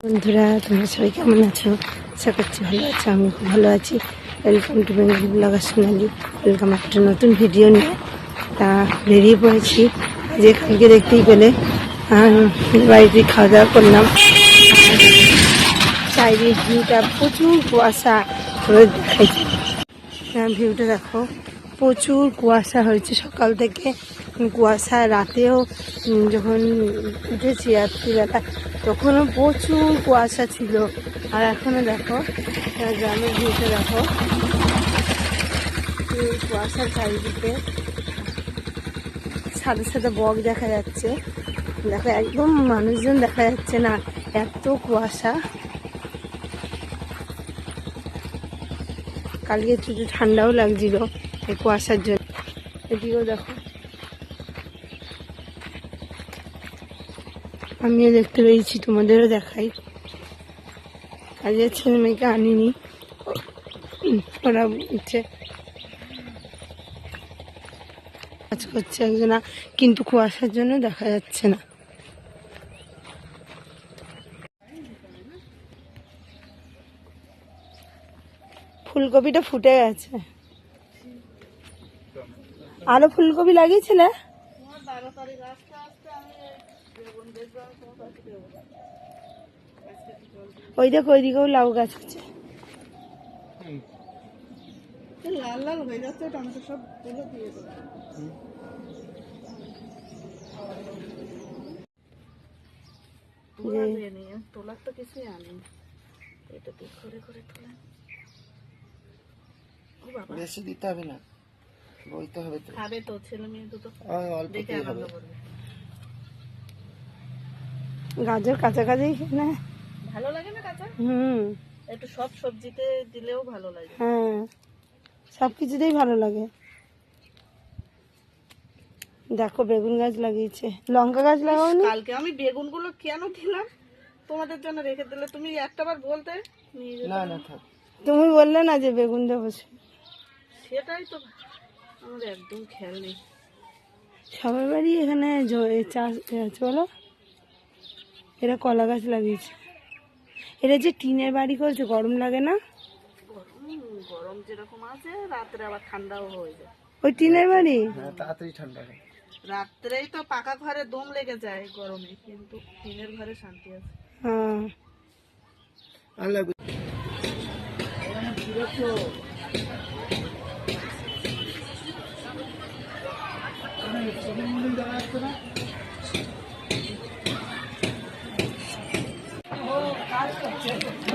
বন্ধুরা, তোমরা সবাই কেমন আছো? আশা করছি ভালো আছো। আমি খুব ভালো আছি। Welcome to Bengali blogger Sonali. Welcome একটা নতুন ভিডিও নিয়ে। তা বেরিয়ে পড়েছি যে কালকে দেখতেই পেলে বাড়িতে খাওয়া দাওয়া করলাম। চারিদিক ভিউটা প্রচুর কুয়াশা দেখাইছে। ভিউটা দেখো, প্রচুর কুয়াশা হয়েছে সকাল থেকে। কুয়াশা রাতেও যখন উঠেছি রাত্রিবেলা তখনও প্রচুর কুয়াশা ছিল। আর এখনও দেখো গ্রামের ভিউটা দেখো, কুয়াশার চারিদিকে সাদা সাদা বক দেখা যাচ্ছে। দেখো একদম মানুষজন দেখা যাচ্ছে না, এত কুয়াশা। কালকে একটু ঠান্ডাও লাগছিল এই কুয়াশার জন্য। এদিকেও দেখো, আমিও দেখতে পেয়েছি, তোমাদেরও দেখাই। কাজের ছেলে মেয়েকে আনিনি, ওরা উঠছে কাজ করছে একজনা, কিন্তু কুয়াশার জন্য দেখা যাচ্ছে না। ফুলকপিটা ফুটে গেছে। আরো ফুলকপি লাগিয়েছিলে? ওই দেখো, ওইদিকেও লাউ গাছ আছে। লাল লাল হয়ে যাচ্ছে, টমেটো সব তুলে দিয়ে দেবো। তোলার তো কিছুই আনিনি, এটা দিয়ে করে করে তোলা। বেশি দিতে হবে না, বইতে হবে তো, খাবে তো ছেলে মেয়ে দুটো, দেখে আনন্দ করবে। গাজর কাঁচা কাঁচাই না ভালো লাগে না কাঁচা? একটু সব সবজিতে দিলেও ভালো লাগে। হ্যাঁ, সব কিছুতেই ভালো লাগে। দেখো বেগুন গাছ লাগিয়েছে, লঙ্কা গাছ লাগাওনি? কালকে আমি বেগুন গুলো কেন দিলাম তোমাদের জন্য রেখে দিলে, তুমি একটাবার বলতে। না না থাক, তুমি বললে না যে বেগুন দেবো, সেটাই তো আমার একদম খেয়াল নেই। সবার বাড়ি এখানে চাষ আছে বলো। এরা কলা গাছ লাগিয়েছে। এরা যে টিনের বাড়ি করেছে, গরম লাগে না? গরম যেরকম আছে, রাত্রে আবার ঠান্ডাও হয়ে যায়। ওই টিনের বাড়ি তাড়াতাড়ি ঠান্ডা হয়। রাত্রেই তো পাকা ঘরে দম লেগে যায় গরমে, কিন্তু টিনের ঘরে শান্তি আছে। হ্যাঁ,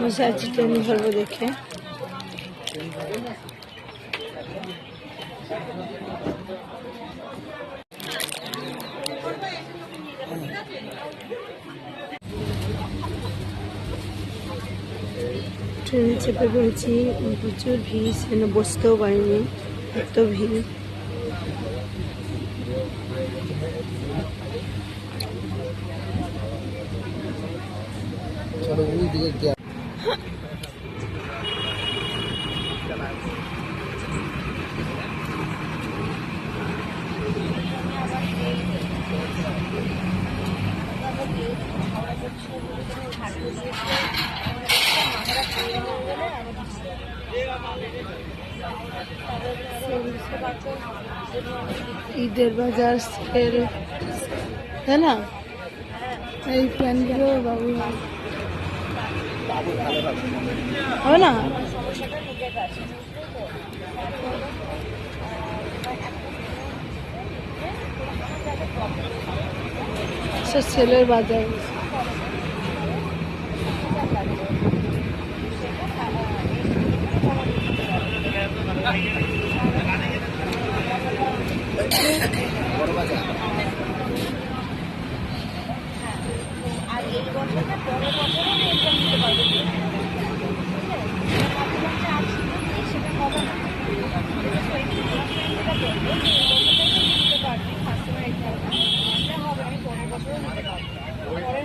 বসে আছি ট্রেন ধরবো দেখে। ট্রেনে চেপে পড়েছি, প্রচুর ভিড়, সেখানে বসতেও পারিনি, এত ভিড়। ঈদের বাজার সেল, তাই না? এই প্যান্টগুলো বাবু হবে না, সেলের বাজার। আর এই বছরটা পরের বছরও এক্সাম দিতে পারবে, সেটা হবে না। যেটা বলবো যে এই বছরটাই দিতে পারবি, ফার্স্ট সেমের এক্সামটা, সেটা হবে, আমি পরের বছরও দিতে পারবো। পরের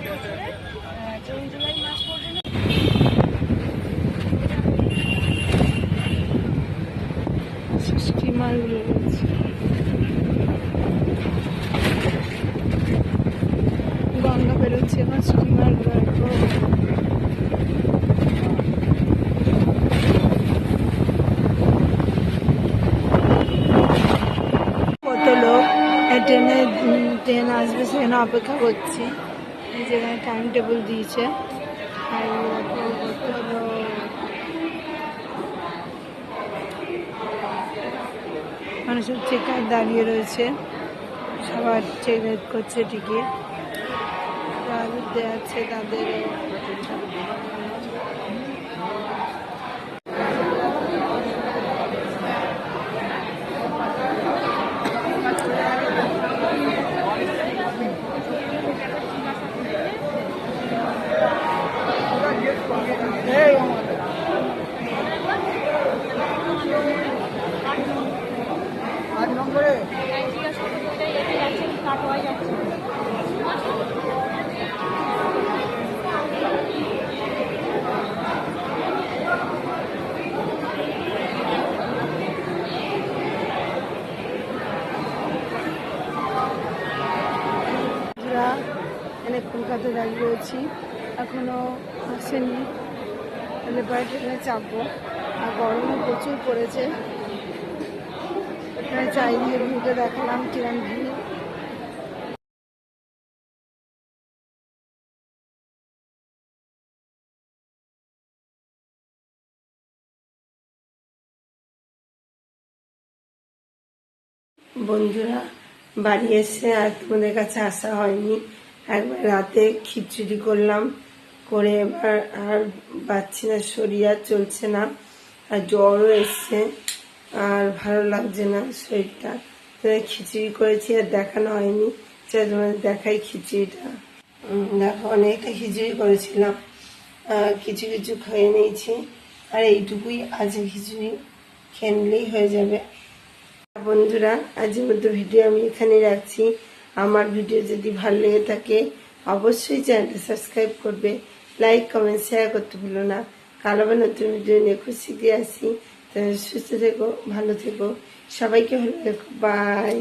ট্রেন আসবে সেখানে অপেক্ষা করছি। যেখানে টাইম টেবিল দিয়েছে মানুষ চেকার দাঁড়িয়ে রয়েছে, সবার চেক করছে টিকিট আছে তাদের। কলকাতা দাঁড়িয়ে রয়েছি, এখনো আসেনি, তাহলে পরে ট্রেনে চাপবো। আর গরমও প্রচুর পড়েছে। এখানে চারিদিকে ভিউটা দেখালাম কিরম ভিউ। বন্ধুরা, বাড়ি এসে আর তোমাদের কাছে আসা হয়নি। একবার রাতে খিচুড়ি করলাম, করে এবার আর পাচ্ছি না, শরীর আর চলছে না, আর জ্বরও এসছে, আর ভালো লাগছে না শরীরটা। খিচুড়ি করেছি আর দেখানো হয়নি, তোমাদের দেখাই খিচুড়িটা। দেখো, অনেকটা খিচুড়ি করেছিলাম, কিছু কিছু খেয়ে নিয়েছি, আর এইটুকুই আছে খিচুড়ি, খেয়ে নিলেই হয়ে যাবে। বন্ধুরা, আজকের মতো ভিডিও আমি এখানে রাখছি। আমার ভিডিও যদি ভালো লেগে থাকে অবশ্যই চ্যানেলটা সাবস্ক্রাইব করবে, লাইক কমেন্ট শেয়ার করতে ভুলো না। কাল আবার নতুন ভিডিও নিয়ে খুব শিখে আসি। সুস্থ থেকো, ভালো থেকো, সবাইকে ভালো থেকো, বাই।